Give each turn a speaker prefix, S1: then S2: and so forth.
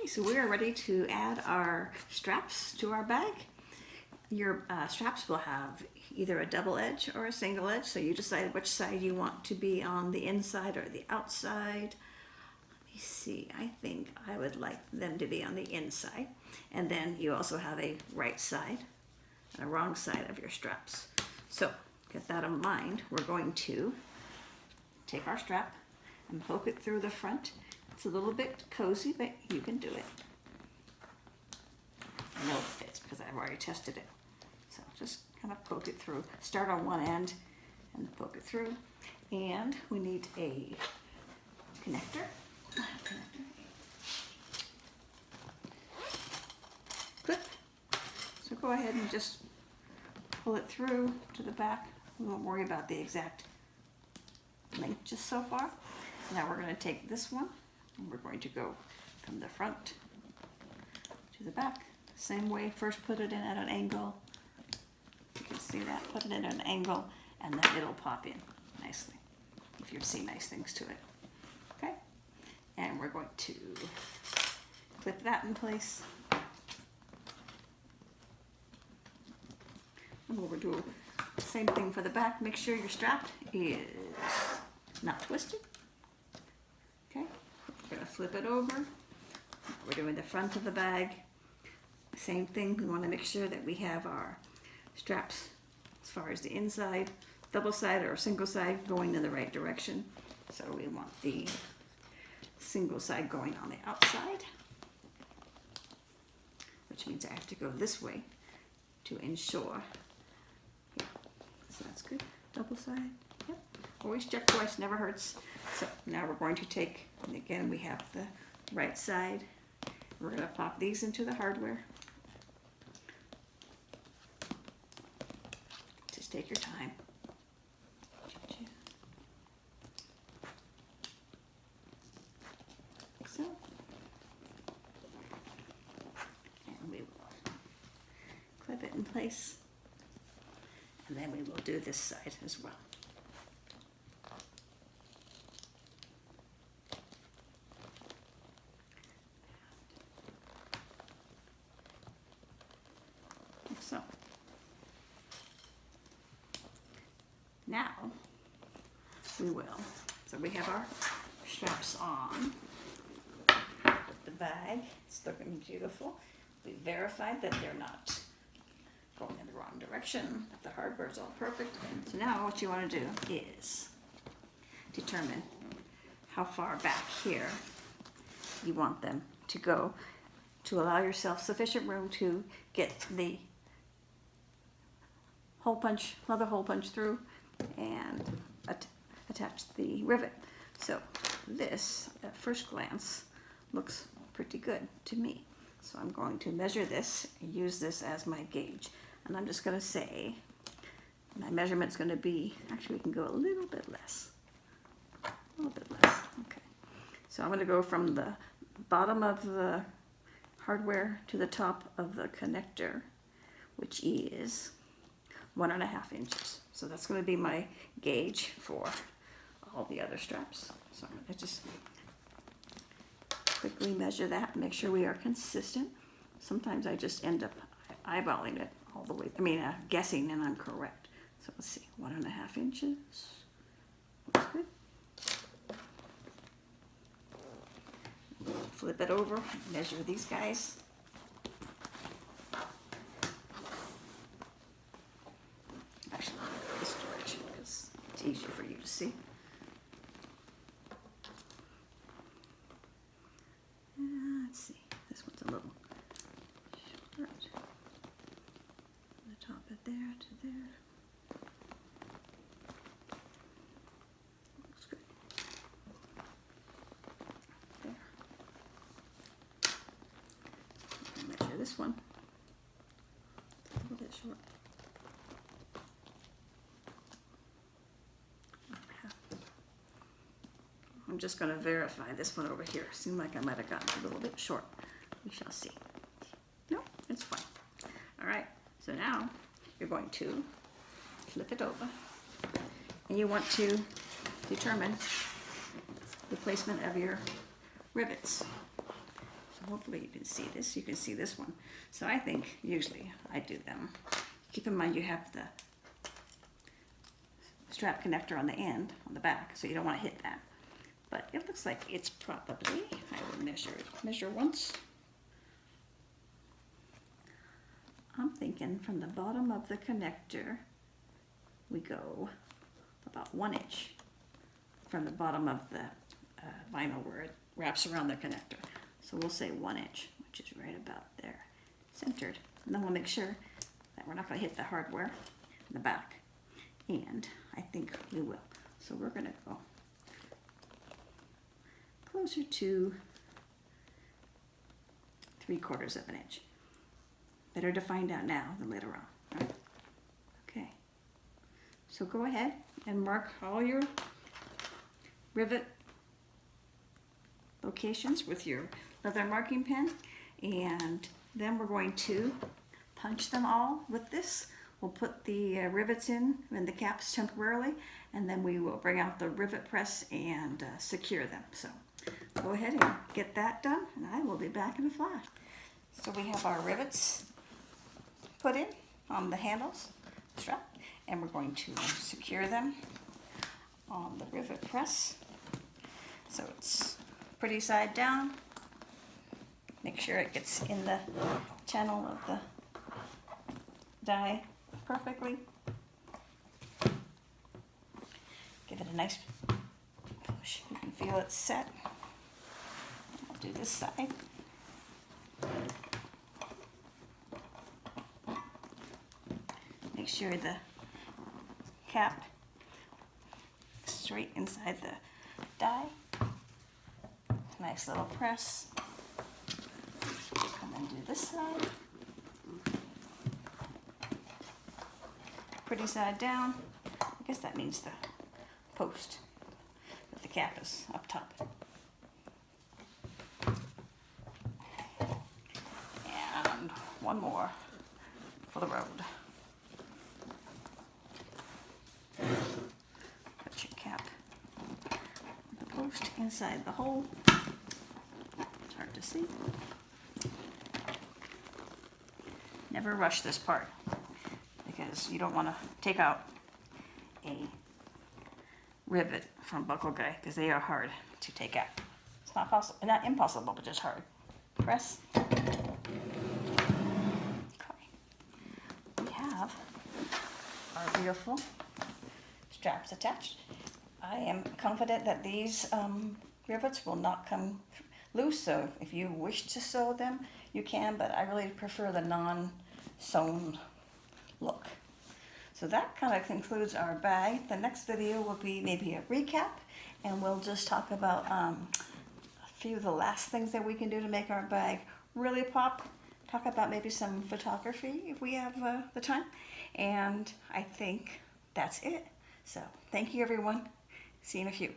S1: So we are ready to add our straps to our bag. Your straps will have either a double edge or a single edge, so you decide which side you want to be on, the inside or the outside. Let me see, I think I would like them to be on the inside. And then you also have a right side and a wrong side of your straps. So with that in mind, we're going to take our strap and poke it through the front. It's a little bit cozy, but you can do it. I know it fits because I've already tested it. So just kind of poke it through. Start on one end and poke it through. And we need a connector. Clip. So go ahead and just pull it through to the back. We won't worry about the exact length just so far. Now we're going to take this one and we're going to go from the front to the back. Same way, first put it in at an angle. You can see that, put it in at an angle, and then it'll pop in nicely if you see nice things to it. Okay, and we're going to clip that in place. And we'll do the same thing for the back. Make sure your strap is not twisted. Okay, we're going to flip it over. We're doing the front of the bag. Same thing, we want to make sure that we have our straps as far as the inside, double side or single side going in the right direction. So we want the single side going on the outside, which means I have to go this way to ensure. Yep. So that's good. Double side. Yep. Always check twice, never hurts. So now we're going to take, and again we have the right side. We're going to pop these into the hardware. Just take your time. Like so. And we will clip it in place. And then we will do this side as well. Like so. Now we will, so we have our straps on the bag. It's looking beautiful. We verified that they're not going in the wrong direction, that the hardware is all perfect. So now what you want to do is determine how far back here you want them to go to allow yourself sufficient room to get the hole punch, another hole punch through and attach the rivet. So this, at first glance, looks pretty good to me. So I'm going to measure this and use this as my gauge. And I'm just going to say my measurement's going to be, actually we can go a little bit less. A little bit less, okay. So I'm going to go from the bottom of the hardware to the top of the connector, which is 1.5 inches. So that's going to be my gauge for all the other straps. So I'm going to just quickly measure that, make sure we are consistent. Sometimes I just end up eyeballing it all the way, guessing, and I'm correct. So let's see, 1.5 inches. Looks good. Flip it over, measure these guys. Actually, this direction because it's easier for you to see. Let's see, this one's a little short. From the top of there to there. Looks good. There. Measure this one. It's a little bit short. I'm just going to verify this one over here. Seemed like I might have gotten a little bit short. We shall see. No, it's fine. All right, so now you're going to flip it over. And you want to determine the placement of your rivets. So hopefully you can see this. You can see this one. So I think usually I do them. Keep in mind you have the strap connector on the end, on the back, so you don't want to hit that. But it looks like it's probably, I will measure once. I'm thinking from the bottom of the connector, we go about 1 inch from the bottom of the vinyl where it wraps around the connector. So we'll say 1 inch, which is right about there, centered. And then we'll make sure that we're not going to hit the hardware in the back. And I think we will. So we're going to go closer to 3/4 of an inch. Better to find out now than later on, right? Okay. So go ahead and mark all your rivet locations with your leather marking pen, and then we're going to punch them all with this. We'll put the rivets in and the caps temporarily, and then we will bring out the rivet press and secure them. So go ahead and get that done, and I will be back in a flash. So we have our rivets put in on the handles strap, and we're going to secure them on the rivet press. So it's pretty side down. Make sure it gets in the channel of the die perfectly. Give it a nice push. You can feel it set. I'll do this side. Make sure the cap is straight inside the die. Nice little press. And then do this side. Pretty side down. I guess that means the post, but the cap is up top. And one more for the road. Put your cap, the post inside the hole. It's hard to see. Never rush this part, because you don't want to take out a rivet from buckle guy, because they are hard to take out. It's not possible, not impossible, but just hard. Press. Okay. We have our beautiful straps attached. I am confident that these rivets will not come loose, so if you wish to sew them, you can, but I really prefer the non-sewn look. So that kind of concludes our bag. The next video will be maybe a recap, and we'll just talk about a few of the last things that we can do to make our bag really pop. Talk about maybe some photography if we have the time. And I think that's it. So thank you, everyone. See you in a few.